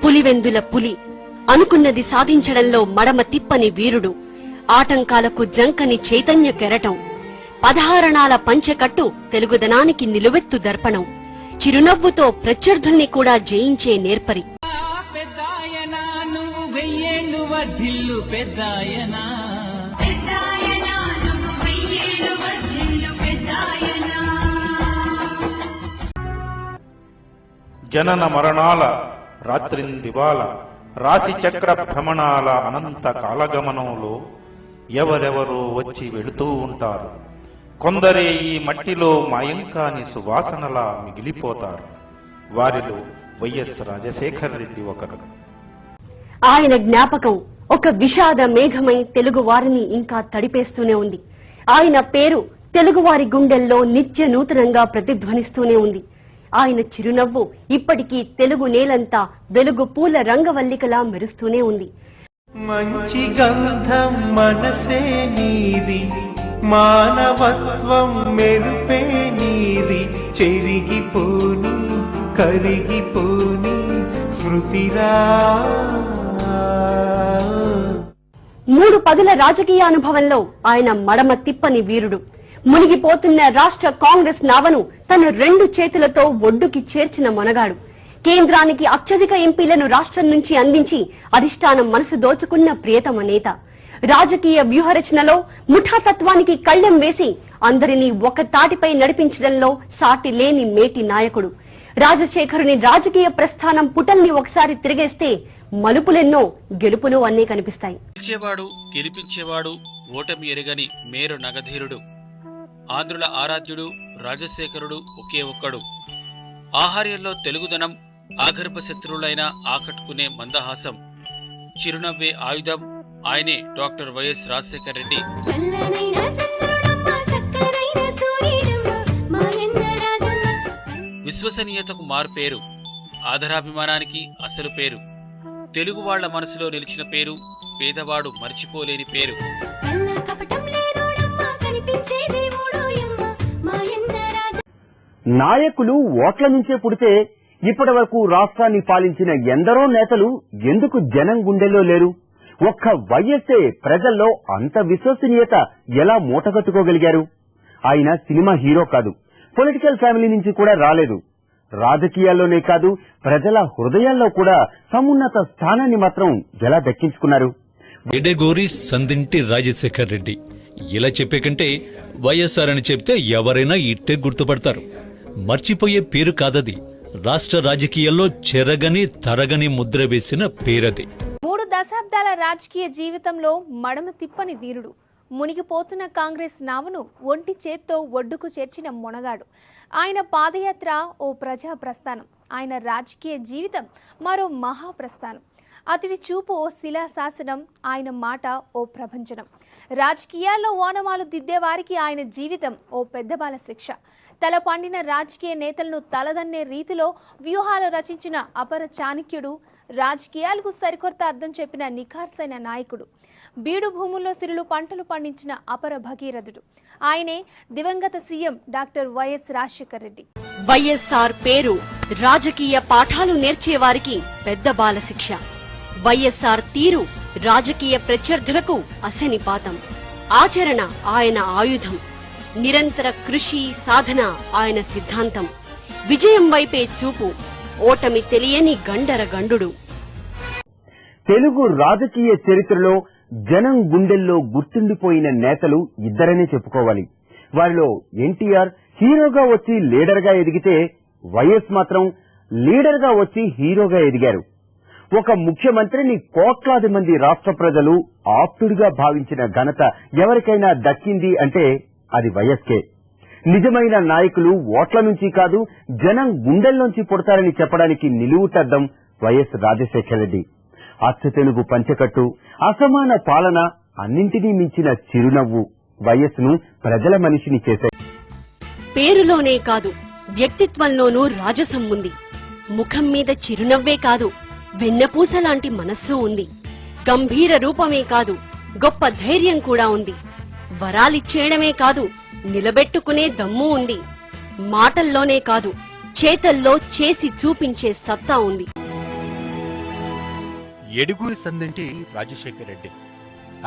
పులివెందుల పులి, అనుకున్నది సాధించడంలో మడమ తిప్పని వీరుడు, ఆటంకాలకు జంకని చైతన్య కెరటం, 16 పంచెకట్టు తెలుగుదనానికి నిలువెత్తు దర్పణం, చిరునవ్వుతో ప్రత్యర్థుల్ని కూడా జయించే నేర్పరి. జనన మరణాల రాత్రిందివాల రాశి చక్ర భ్రమణాల అనంత కాలగమనంలో ఎవరెవరో వచ్చి వెళుతూ ఉంటారు. కొందరే ఈ మట్టిలో మాయంకాని సువాసనలా మిగిలిపోతారు. వారిలో వైఎస్ రాజశేఖర్ రెడ్డి ఒకరు. ఆయన జ్ఞాపకం ఒక విషాద మేఘమై తెలుగు వారిని ఇంకా తడిపేస్తూనే ఉంది. ఆయన పేరు తెలుగువారి గుండెల్లో నిత్య నూతనంగా ప్రతిధ్వనిస్తూనే ఉంది. ఆయన చిరునవ్వు ఇప్పటికీ తెలుగు నేలంతా వెలుగు పూల రంగవల్లికలా మెరుస్తూనే ఉంది. మంచి గంధం మనసే నీది, మానవత్వం మెరుపే నీది, చెరిగిపోని కరిగిపోని స్మృతిరా. 3 పదుల రాజకీయ అనుభవంలో ఆయన మడమ తిప్పని వీరుడు. మునిగిపోతున్న రాష్ట్ర కాంగ్రెస్ నావను తన 2 చేతులతో ఒడ్డుకి చేర్చిన మొనగాడు. కేంద్రానికి అత్యధిక ఎంపీలను రాష్ట్రం నుంచి అందించి అధిష్టానం మనసు దోచుకున్న ప్రియతమ నేత. రాజకీయ వ్యూహరచనలో ముఠాతత్వానికి కళ్లెం వేసి అందరినీ ఒక తాటిపై నడిపించడంలో సాటి లేని మేటి నాయకుడు. రాజశేఖరుని రాజకీయ ప్రస్థానం పుటల్ని ఒకసారి తిరిగేస్తే మలుపులెన్నో, గెలుపులు అన్నీ కనిపిస్తాయి. గెలిపించేవాడు, ఓటమి ఎరగని మేరు నగధీరుడు, ఆంధ్రుల ఆరాధ్యుడు రాజశేఖరుడు ఒకే ఒక్కడు. ఆహార్యంలో తెలుగుదనం, ఆగర్భ శత్రువులైనా ఆకట్టుకునే మందహాసం, చిరునవ్వే ఆయుధం. ఆయనే డాక్టర్ వైఎస్ రాజశేఖర్ రెడ్డి. విశ్వసనీయతకు మారుపేరు, ఆదరాభిమానానికి అసలు పేరు, తెలుగు వాళ్ల మనసులో నిలిచిన పేరు, పేదవాడు మర్చిపోలేని పేరు. నాయకులు ఓట్ల నుంచే పుడితే ఇప్పటి వరకు రాష్ట్రాన్ని పాలించిన ఎందరో నేతలు ఎందుకు జనం గుండెల్లో లేరు? ఒక్క వైఎస్ఏ ప్రజల్లో అంత విశ్వసనీయత ఎలా మూటగట్టుకోగలిగారు? ఆయన సినిమా హీరో కాదు, పొలిటికల్ ఫ్యామిలీ నుంచి కూడా రాలేదు. రాజకీయాల్లోనే కాదు, ప్రజల హృదయాల్లో కూడా సమున్నత స్థానాన్ని మాత్రం ఎలా దక్కించుకున్నారు? ఎడగోరి సందింటి రాజశేఖర్ రెడ్డి. ఇలా చెప్పే కంటే వైఎస్ఆర్ అని చెప్తే ఎవరైనా ఇట్టే గుర్తుపడతారు. మర్చిపోయే పేరు కాదది. రాష్ట్ర రాజకీయాల్లో చెరగని తరగని ముద్ర వేసిన పేరది. 3 దశాబ్దాల రాజకీయ జీవితంలో మడమ తిప్పని వీరుడు, మునిగిపోతున్న కాంగ్రెస్ నావను ఒంటి చేత్తో ఒడ్డుకు చేర్చిన మొనగాడు. ఆయన పాదయాత్ర ఓ ప్రజా ప్రస్థానం, ఆయన రాజకీయ జీవితం మరో మహాప్రస్థానం. అతడి చూపు ఓ శిలాశాసనం, ఆయన మాట ఓ ప్రభంజనం. రాజకీయాల్లో ఓనమాలు దిద్దేవారికి ఆయన జీవితం ఓ పెద్దబాల శిక్ష. తల పండిన రాజకీయ నేతలను తలదన్నే రీతిలో వ్యూహాలు రచించిన అపర చాణక్యుడు, రాజకీయాలకు సరికొత్త అర్థం చెప్పిన నిఖార్సైన నాయకుడు, బీడు భూముల్లో సిరులు పంటలు పండించిన అపర భగీరథుడు. ఆయనే దివంగత CM doctor YS Rajasekhar Reddy. YSR పేరు రాజకీయ పాఠాలు నేర్చేవారికి పెద్ద బాల శిక్ష. వైఎస్ఆర్ తీరు రాజకీయ ప్రత్యర్థులకు అశనిపాతం. ఆచరణ ఆయన ఆయుధం. నిరంతర కృషి సాధన ఆయన సిద్ధాంతం. విజయం వైపే చూపు, ఓటమి తెలియని గండర గండుడు. తెలుగు రాజకీయ చరిత్రలో జనం గుండెల్లో గుర్తుండిపోయిన నేతలు ఇద్దరనే చెప్పుకోవాలి. వారిలో ఎన్టీఆర్ హీరోగా వచ్చి లీడర్గా ఎదిగితే, వైఎస్ మాత్రం లీడర్గా వచ్చి హీరోగా ఎదిగారు. ఒక ముఖ్యమంత్రిని కోట్లాది మంది రాష్ట్ర ప్రజలు ఆప్తుడిగా భావించిన ఘనత ఎవరికైనా దక్కింది అంటే అది వైఎస్కే. నిజమైన నాయకులు ఓట్ల నుంచి కాదు, జనం గుండెల్లోంచి పుడతారని చెప్పడానికి నిలువుటద్దం వైఎస్ రాజశేఖర్ రెడ్డి. అచ్చతెనుగు పంచకట్టు, అసమాన పాలన, అన్నింటినీ మించిన చిరునవ్వు వైఎస్ ను ప్రజల మనిషిని చేశాయి. పేరులోనే కాదు, వ్యక్తిత్వంలోనూ రాజసం ఉంది. ముఖం మీద చిరునవ్వే కాదు, వెన్నపూస లాంటి మనస్సు ఉంది. గంభీర రూపమే కాదు, గొప్ప ధైర్యం కూడా ఉంది. వరాలిచ్చేయడమే కాదు, నిలబెట్టుకునే దమ్ము ఉంది. మాటల్లోనే కాదు, చేతల్లో చేసి చూపించే సత్తా ఉంది. ఎడుగూరి సందింటి రాజశేఖర రెడ్డి.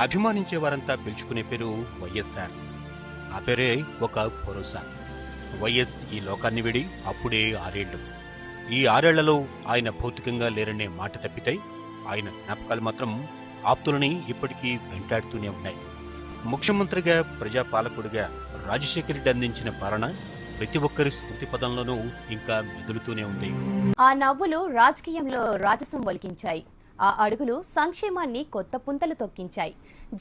అభిమానించే వారంతా పిలుచుకునే పేరు వైఎస్ఆర్. ఆ పేరే ఒక భరోసా. వైఎస్ ఈ లోకాన్ని విడి అప్పుడే 6 ఏళ్లు. ఈ 6 ఏళ్లలో ఆయన భౌతికంగా లేరనే మాట తప్పితే ఆయన జ్ఞాపకాలు మాత్రం ఆప్తులని ఇప్పటికీ వెంటాడుతూనే ఉన్నాయి. ముఖ్యమంత్రిగా, ప్రజాపాలకుడిగా రాజశేఖర రెడ్డి అందించిన పాలన ప్రతి ఒక్కరి స్మృతి పదంలోనూ ఇంకా మెదులుతూనే ఉంది. ఆ నవ్వులు రాజకీయంలో రాజసం ఒలికించాయి. ఆ అడుగులు సంక్షేమాన్ని కొత్త పుంతలు తొక్కించాయి.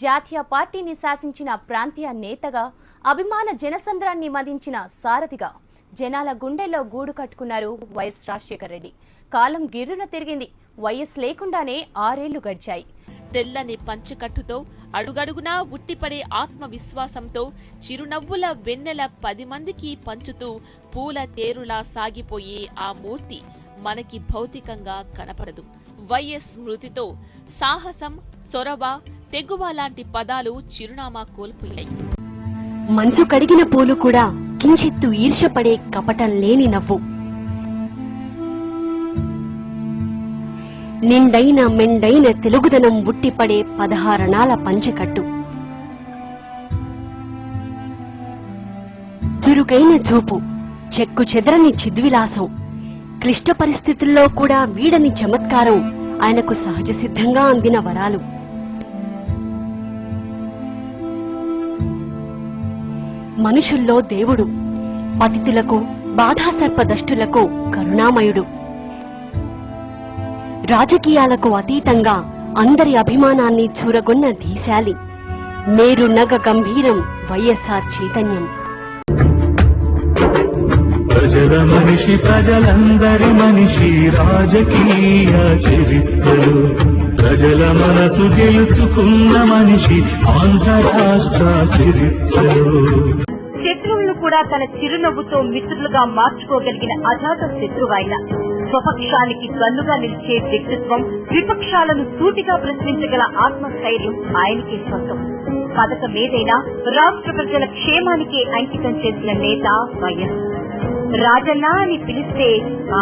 జాతీయ పార్టీని శాసించిన ప్రాంతీయ నేతగా, అభిమాన జనసంద్రాన్ని మదించిన సారథిగా జనాల గుండెల్లో గూడు కట్టుకున్నారు వైఎస్ రాజశేఖర రెడ్డి. కాలం గిర్రున తిరిగింది. వైఎస్ లేకుండానే 6 ఏళ్లు గడిచాయి. తెల్లని పంచకట్టుతో, అడుగడుగునా ఉట్టిపడే ఆత్మవిశ్వాసంతో, చిరునవ్వుల వెన్నెల 10 మందికి పంచుతూ పూల తేరులా సాగిపోయే ఆ మూర్తి మనకి భౌతికంగా కనపడదు. వైఎస్ స్మృతితో సాహసం, చొరవ, తెగువ లాంటి పదాలు చిరునామా కోల్పోయాయి. మంచు కడిగిన పూలు కూడా కించిత్తు ఈర్ష్యపడే కపటం లేని నవ్వు. నిండైన మెండైన తెలుగుదనం ఉట్టిపడే 16 అణాల పంచకట్టు. చురుకైన చూపు, చెక్కు చెదరని చిద్విలాసం, క్లిష్ట పరిస్థితుల్లో కూడా వీడని చమత్కారం ఆయనకు సహజ సిద్ధంగా అందిన వరాలు. మనుషుల్లో దేవుడు, పతితులకు, బాధాసర్పదష్టులకు కరుణామయుడు. రాజకీయాలకు అతీతంగా అందరి అభిమానాన్ని చూరగొన్న ధీశాలి. మేరు నగ గంభీరం వైఎస్ఆర్ చైతన్యం. ప్రజల మనిషి, ప్రజలందరి మనిషి, రాజకీయ చరిత్రలు, ప్రజల మనసు గెలుచుకున్న మనిషి, ఆంధ్ర రాష్ట్ర చరిత్రలు. శత్రువులను కూడా తన చిరునవ్వుతో మిత్రులుగా మార్చుకోగలిగిన అజాత శత్రువైన, స్వపక్షానికి దన్నుగా నిలిచే వ్యక్తిత్వం, విపక్షాలను సూటిగా ప్రశ్నించగల ఆత్మస్థైర్యం ఆయనకే సొంతం. పథకమేదైనా రాష్ట్ర ప్రజల క్షేమానికే అంకితం చేసిన నేత వైఎస్. రాజన్న అని పిలిస్తే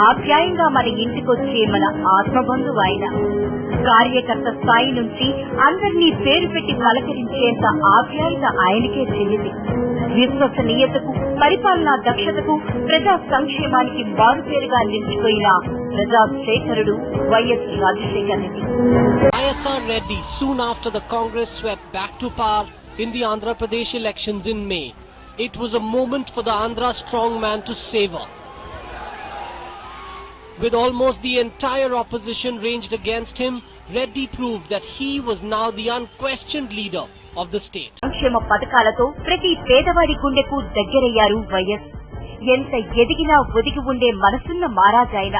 ఆప్యాయంగా మన ఇంటికొచ్చే మన ఆత్మబంధువు ఆయన. కార్యకర్త స్థాయి నుంచి అందరినీ పేరు పెట్టి పలకరించేంత ఆప్యాయత ఆయనకే చెల్లింది. విశ్వసనీయతకు, పరిపాలనా దక్షతకు, ప్రజా సంక్షేమానికి మారుపేరుగా నిలిచిపోయిన ప్రజాశేఖరుడు YS Rajasekhara Reddy. YSR Reddy, soon after the Congress swept back to power in the Andhra Pradesh elections in May, it was a moment for the Andhra strongman to savor. With almost the entire opposition ranged against him, Reddy proved that he was now the unquestioned leader of the state. సంక్షేమ పథకాలతో ప్రతి పేదవాడి గుండెకు దగ్గరయ్యారు YS. ఎంత ఎదిగినా ఒదిగి ఉండే మనసున్న మహారాజాయన.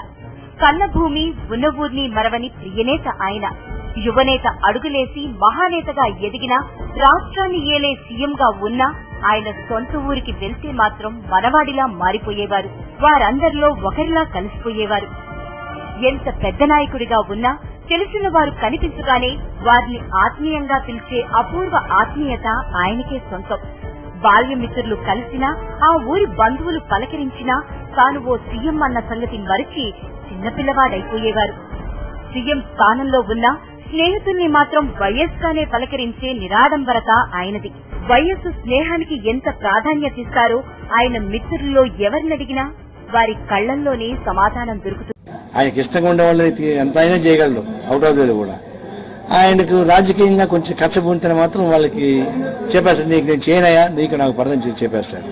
కన్నభూమి, ఉన్న ఊర్ని మరవని ప్రియనేత ఆయన. యువనేత అడుగులేసి మహానేతగా ఎదిగిన, రాష్ట్రాన్ని ఏలే సీఎంగా ఉన్నా ఆయన సొంత ఊరికి వెళ్తే మాత్రం మనవాడిలా మారిపోయేవారు. వారందరిలో ఒకరిలా కలిసిపోయేవారు. ఎంత పెద్ద నాయకుడిగా ఉన్నా తెలిసిన వారు కనిపించగానే వారిని ఆత్మీయంగా పిలిచే అపూర్వ ఆత్మీయత ఆయనకే సొంతం. బాల్యమిత్రులు కలిసినా, ఆ ఊరి బంధువులు పలకరించినా తాను ఓ సీఎం అన్న సంగతి మరిచి చిన్నపిల్లవాడైపోయేవారు. సీఎం స్థానంలో ఉన్న స్నేహితుల్ని మాత్రం వైఎస్ గానే పలకరించే నిరాడంబరత ఆయనది. వైఎస్ స్నేహానికి ఎంత ప్రాధాన్యత ఇస్తారో ఆయన మిత్రుల్లో ఎవరినడిగినా వారి కళ్లల్లోనే సమాధానం దొరుకుతుంది. ఆయనకి ఇష్టంగా ఉండే వాళ్ళు ఎంత అయినా చేయగలడు, అవుట్ ఆఫ్ ది కూడా. ఆయనకు రాజకీయంగా కొంచెం కచ్చబుంటే మాత్రం వాళ్ళకి చెప్పేస్తాడు, నీకు నేను చేయనయా, నీకు నాకు పడదని చెప్పేస్తాడు.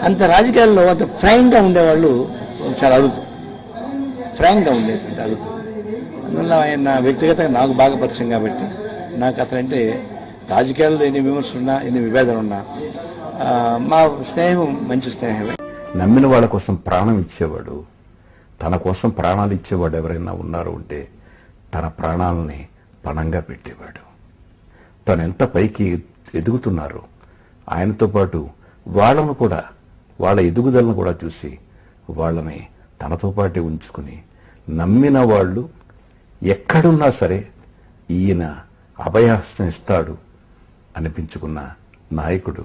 అంత రాజకీయాల్లో అంత ఫ్రాంక్గా ఉండేవాళ్ళు చాలా అరుదు, ఫ్రాంక్గా ఉండేటువంటి అరుదు. అందువల్ల ఆయన వ్యక్తిగతంగా నాకు బాగా పరిచయం కాబట్టి నాకు అతనంటే రాజకీయాల్లో ఎన్ని విమర్శలున్నా, ఎన్ని విభేదాలున్నా మా స్నేహం మంచి స్నేహమే. నమ్మిన వాళ్ళ కోసం ప్రాణం ఇచ్చేవాడు, తన కోసం ప్రాణాలు ఇచ్చేవాడు ఎవరైనా ఉన్నారు అంటే తన ప్రాణాలని పణంగా పెట్టేవాడు. తను ఎంత పైకి ఎదుగుతున్నారో ఆయనతో పాటు వాళ్ళను కూడా, వాళ్ళ ఎదుగుదలను కూడా చూసి వాళ్ళని తనతో పాటే ఉంచుకుని నమ్మిన వాళ్ళు ఎక్కడున్నా సరే ఈయన అభయహస్తం ఇస్తాడు అనిపించుకున్న నాయకుడు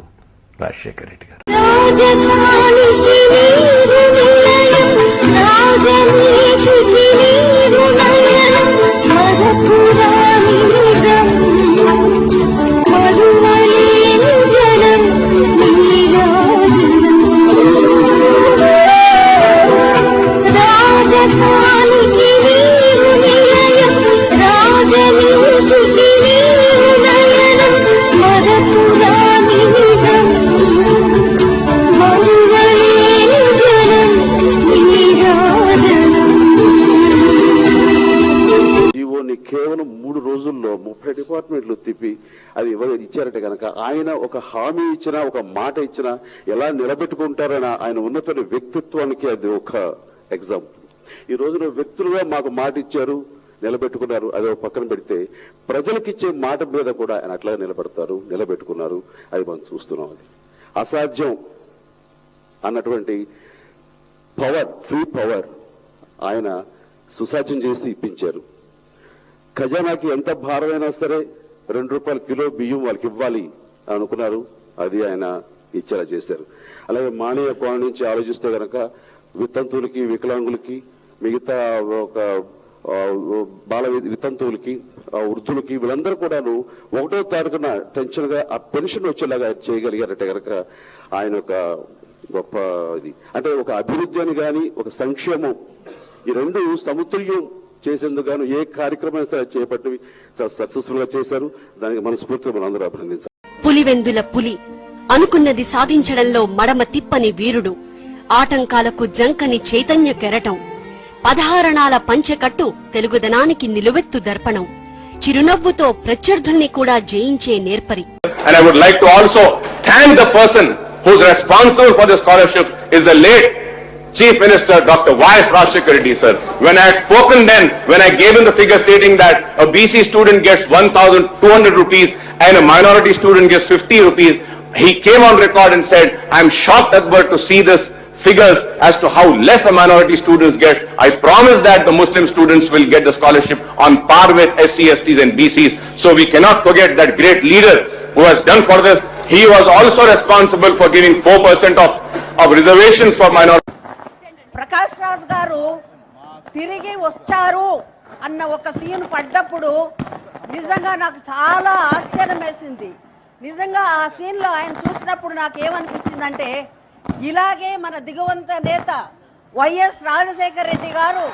రాజశేఖర రెడ్డి గారు. రాజకీయ కేవలం 3 రోజుల్లో 30 డిపార్ట్మెంట్లు తిప్పి అది ఇచ్చారంటే కనుక ఆయన ఒక హామీ ఇచ్చినా, ఒక మాట ఇచ్చినా ఎలా నిలబెట్టుకుంటారని ఆయన ఉన్నత వ్యక్తిత్వానికి అది ఒక ఎగ్జాంపుల్. ఈ రోజున వ్యక్తులుగా మాకు మాట ఇచ్చారు, నిలబెట్టుకున్నారు. అది ఒక పక్కన పెడితే ప్రజలకు ఇచ్చే మాట మీద కూడా ఆయన అట్లాగే నిలబెట్టుకున్నారు. అది మనం చూస్తున్నాం. అది అసాధ్యం అన్నటువంటి పవర్, ఫ్రీ పవర్ ఆయన సుసాధ్యం చేసి ఇప్పించారు. ఖజానాకి ఎంత భారమైనా సరే 2 రూపాయల కిలో బియ్యం వాళ్ళకి ఇవ్వాలి అనుకున్నారు. అది ఆయన ఇచ్చేలా చేశారు. అలాగే మానవ కోణం నుంచి ఆలోచిస్తే కనుక వితంతువులకి, వికలాంగులకి, మిగతా ఒక బాల వితంతువులకి, వృద్ధులకి, వీళ్ళందరూ కూడాను 1వ తారీఖున టెన్షన్ గా ఆ పెన్షన్ వచ్చేలాగా చేయగలిగారంటే కనుక ఆయన ఒక గొప్ప ఇది. అంటే ఒక అభివృద్ధి అని కానీ ఒక సంక్షేమం, ఈ రెండు సమతుల్యం చేసేందుకు గాను ఏ కార్యక్రమం చేపట్టి సక్సెస్ఫుల్ గా చేశారు. దానికి మనస్ఫూర్తిగా మనందరూ అభినందించాలి. పులివెందుల పులి అనుకున్నది సాధించడంలో మడమ తిప్పని వీరుడు, ఆటంకాలకు జంకని చైతన్య కెరటం, 16 అణాల పంచెకట్టు తెలుగుదనానికి నిలువెత్తు దర్పణం, చిరునవ్వుతో ప్రత్యర్థుల్ని కూడా జయించే నేర్పరి. And I would like to also thank the person who is responsible for the scholarship is the late Chief Minister Dr. Y.S. Rajshekar Reddy sir. When I had spoken then, when I gave him the figure stating that a BC student gets 1,200 rupees and a minority student gets 50 rupees, he came on record and said, I am shocked, Akbar, to see this figures as to how less a minority students get. I promise that the Muslim students will get the scholarship on par with SC, STs and BCs. So we cannot forget that great leader who has done for this. He was also responsible for giving 4% of reservations for minorities. Prakash Raj గారు తిరిగి వచ్చారు అన్న ఒక scene పడ్డప్పుడు నిజంగా నాకు చాలా ఆశ్చర్యం వేసింది. నిజంగా ఆ సీన్లో ఆయన చూసినప్పుడు నాకు ఏమనిపించిందంటే, ఇలాగే మన దిగువంత నేత వైఎస్ రాజశేఖర రెడ్డి గారు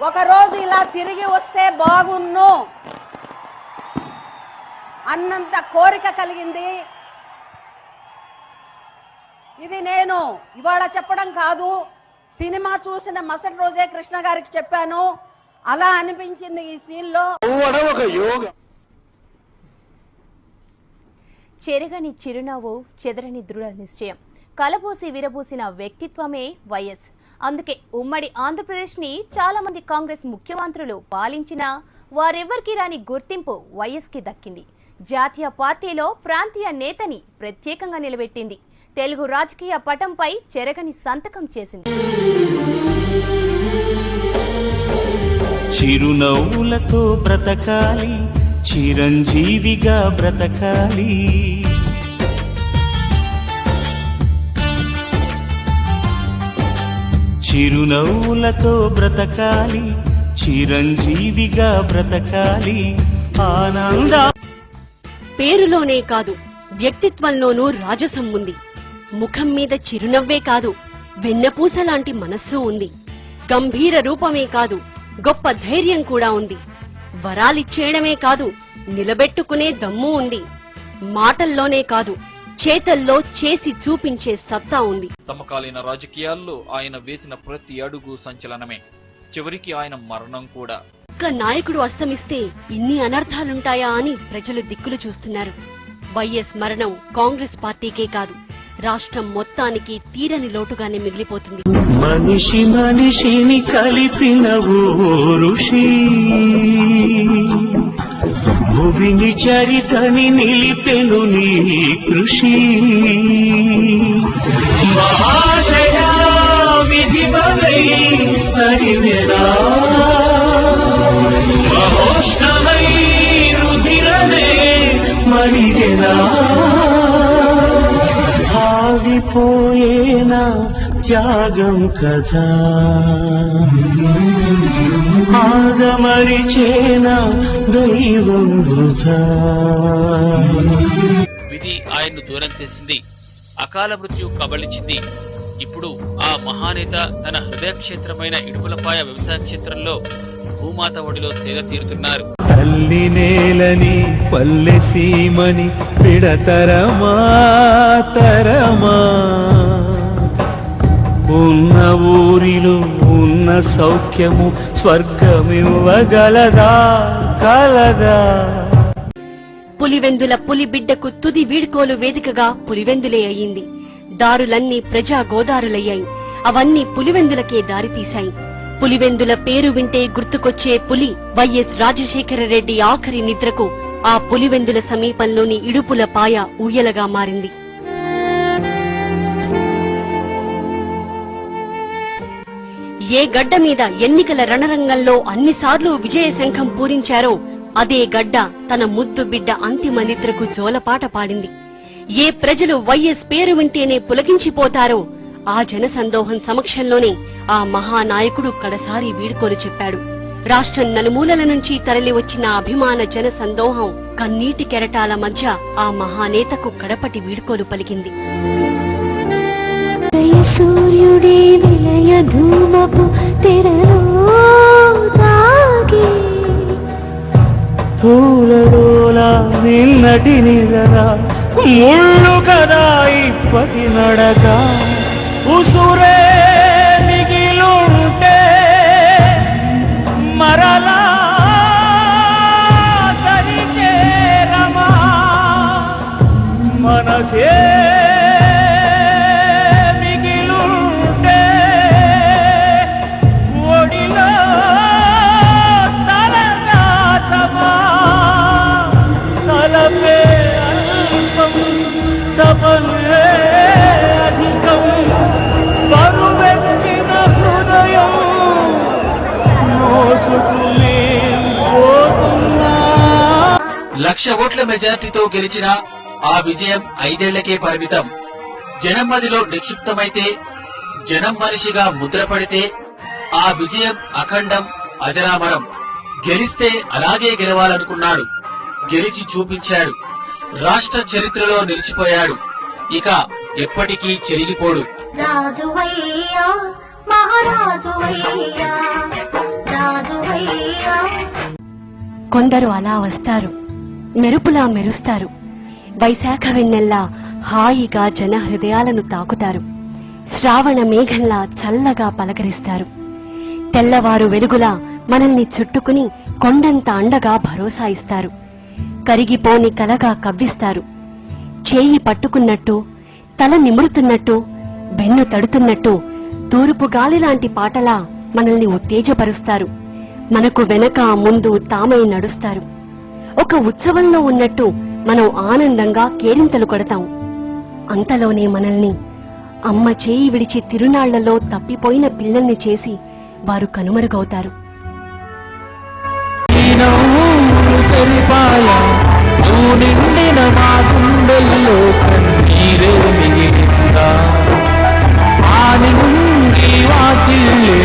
ఒకరోజు ఇలా తిరిగి వస్తే బాగున్ను అన్నంత కోరిక కలిగింది. ఇది నేను ఇవాళ చెప్పడం కాదు, సినిమా చూసిన మరుసటి రోజే కృష్ణ గారికి చెప్పాను. అలా అనిపించింది ఈ సీన్లో. చెరగని చిరునవ్వు, చెదరని దృఢ నిశ్చయం, కలబోసి విరబూసిన వ్యక్తిత్వమే వైఎస్. అందుకే ఉమ్మడి ఆంధ్రప్రదేశ్ని చాలా మంది కాంగ్రెస్ ముఖ్యమంత్రులు పాలించినా వారెవ్వరికీ రాని గుర్తింపు వైఎస్కి దక్కింది. జాతీయ పార్టీలో ప్రాంతీయ నేతని ప్రత్యేకంగా నిలబెట్టింది. తెలుగు రాజకీయ పటంపై చెరగని సంతకం చేసింది. చిరునవ్వులతో బ్రతకాలి, చిరంజీవిగా బ్రతకాలి, చిరునవ్వులతో బ్రతకాలి, చిరంజీవిగా బ్రతకాలి, ఆనంద. పేరులోనే కాదు వ్యక్తిత్వంలోనూ రాజసం ఉంది. ముఖం మీద చిరునవ్వే కాదు వెన్నపూస లాంటి మనస్సు ఉంది. గంభీర రూపమే కాదు గొప్ప ధైర్యం కూడా ఉంది. వరాలిచ్చేయడమే కాదు నిలబెట్టుకునే దమ్ము ఉంది. మాటల్లోనే కాదు చేతల్లో చేసి చూపించే సత్తా ఉంది. సమకాలీన రాజకీయాల్లో ఆయన వేసిన ప్రతి అడుగు సంచలనమే. చివరికి ఆయన మరణం కూడా. ఒక్క నాయకుడు అస్తమిస్తే ఇన్ని అనర్థాలుంటాయా అని ప్రజలు దిక్కులు చూస్తున్నారు. వైఎస్ మరణం కాంగ్రెస్ పార్టీకే కాదు రాష్ట్రం మొత్తానికి తీరని లోటుగానే మిగిలిపోతుంది. మనిషి మనిషిని కలిపిన ఓ ఋషి, భూమిని చరితని నిలిపెను నీ కృషి, మహాశయా విధి బలై తరివెరా, మహోష్ణమై రుధిరమే మణిగెరా, ఆగిపోయేనా త్యాగం కదా, ఆగమరిచేనా దైవం వృధా. విధి ఆయన్ను దూరం చేసింది, అకాల మృత్యు కబళించింది. ఇప్పుడు ఆ మహానేత తన హృదయక్షేత్రమైన ఇడుపులపాయ వ్యవసాయ క్షేత్రంలో భూమాత ఒడిలో సేద తీరుతున్నారు. తల్లి నేలని పల్లె సీమని పిడతరమా తరమా ఉన్న ఊరిలో ఉన్న సౌఖ్యము స్వర్గమివ్వగలదా కలదా. పులివెందుల పులి బిడ్డకు తుది వీడ్కోలు వేదికగా పులివెందులే అయ్యింది. దారులన్నీ ప్రజా గోదారులయ్యాయి. అవన్నీ పులివెందులకే దారితీశాయి. పులివెందుల పేరు వింటే గుర్తుకొచ్చే పులి వైఎస్ రాజశేఖర రెడ్డి ఆఖరి నిద్రకు ఆ పులివెందుల సమీపంలోని ఇడుపుల పాయ ఊయలగా మారింది. ఏ గడ్డ మీద ఎన్నికల రణరంగంలో అన్నిసార్లు విజయ శంఖం పూరించారో అదే గడ్డ తన ముద్దు బిడ్డ అంతిమ నిద్రకు జోలపాట పాడింది. ఏ ప్రజలు వైఎస్ పేరు వింటేనే పులకించిపోతారో ఆ జనసందోహం సమక్షంలోనే ఆ మహానాయకుడు కడసారి వీడ్కోలు చెప్పాడు. రాష్ట్రం నలుమూలల నుంచి తరలివచ్చిన అభిమాన జన సందోహం కన్నీటి కెరటాల మధ్య ఆ మహానేతకు కడపటి వీడ్కోలు పలికింది. సూర్యుడి విలయ ధూమపు తెరలో తాగి పూలలోలా నిన్నటి నిజరా ముళ్ళు కదా ఇప్పటి నడక ఉసురే మిగిలుంటే మరలా తరిచేరమా మనసే మిగిలుంటే ఒడిలో తలదాచమా తలపే అల్పం తపలే అధికం బరువెక్కిన హృదయం మోసుకుపోతున్నా. 1,00,000 ఓట్ల మెజార్టీతో గెలిచిన ఆ విజయం 5 ఏళ్లకే పరిమితం. జనం మదిలో నిక్షిప్తమైతే, జనం మనిషిగా ముద్రపడితే ఆ విజయం అఖండం, అజరామరం. గెలిస్తే అలాగే గెలవాలనుకున్నాడు. గెలిచి చూపించాడు. రాష్ట్ర చరిత్రలో నిలిచిపోయాడు. ఇక ఎప్పటికీ చెరిగిపోడు. రాజువయ్యా మహారాజువయ్యా రాజువయ్యా. కొందరు అలా వస్తారు, మెరుపులా మెరుస్తారు. వైశాఖ వెన్నెల్లా హాయిగా జన హృదయాలను తాకుతారు. శ్రావణ మేఘంలా చల్లగా పలకరిస్తారు. తెల్లవారు వెలుగులా మనల్ని చుట్టుకుని కొండంత అండగా భరోసా ఇస్తారు. కరిగిపోని కలగా కవ్విస్తారు. చేయి పట్టుకున్నట్టు, తల నిమురుతున్నట్టు, వెన్ను తడుతున్నట్టు తూర్పు గాలిలాంటి పాటలా మనల్ని ఉత్తేజపరుస్తారు. మనకు వెనక ముందు తామై నడుస్తారు. ఒక ఉత్సవంలో ఉన్నట్టు మనం ఆనందంగా కేరింతలు కొడతాం. అంతలోనే మనల్ని అమ్మ చేయి విడిచి తిరునాళ్లలో తప్పిపోయిన పిల్లల్ని చేసి వారు కనుమరుగవుతారు. నిండిన మా గుండెల్లో కన్నీరే మిగిలిందా ఆ నిండి వాకిల్లే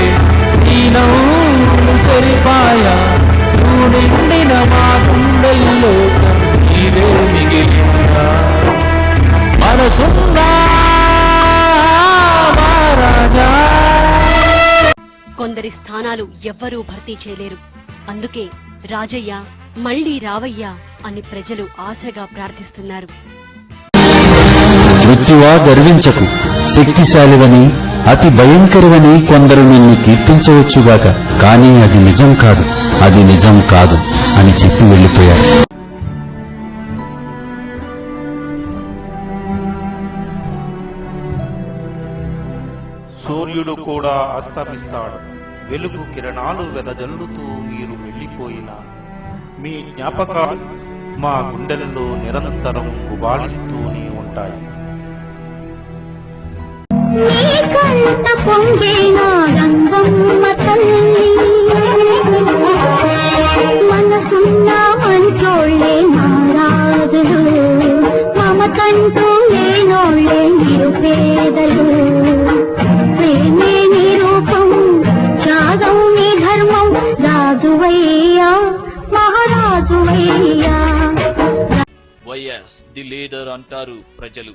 చెరిపాయా నిండిన మా గుండెల్లో కన్నీరే మిగిలిందా మనసుందా రాజా. కొందరి స్థానాలు ఎవ్వరూ భర్తీ చేయలేరు. అందుకే రాజయ్య మళ్లీ రావయ్యా అని ప్రజలు ఆశగా ప్రార్థిస్తున్నారు. మృత్యువా గర్వించకు, శక్తిశాలివని అతి భయంకరవని కొందరు నిన్ను కీర్తించవచ్చుగాక, కానీ అది నిజం కాదు, అది నిజం కాదు అని చెప్పి వెళ్లిపోయారు. సూర్యుడు కూడా అస్తమిస్తాడు. వెలుగు కిరణాలు వెదజల్లుతూ మీరు వెళ్లిపోయినా మీ జ్ఞాపకాలు మా గుండెల్లో నిరంతరం గుబాళిస్తూనే ఉంటాయి. మనసున్న మంచోళ్ళే మహారాజులు, మమకంటూ లేనోళ్ళే నిరుపేదలు. ప్రేమే నిరూపం, త్యాగం నీ ధర్మం, రాజువయ్యా మహారాజువయ్యా. వైఎస్ ది లీడర్ అంటారు ప్రజలు.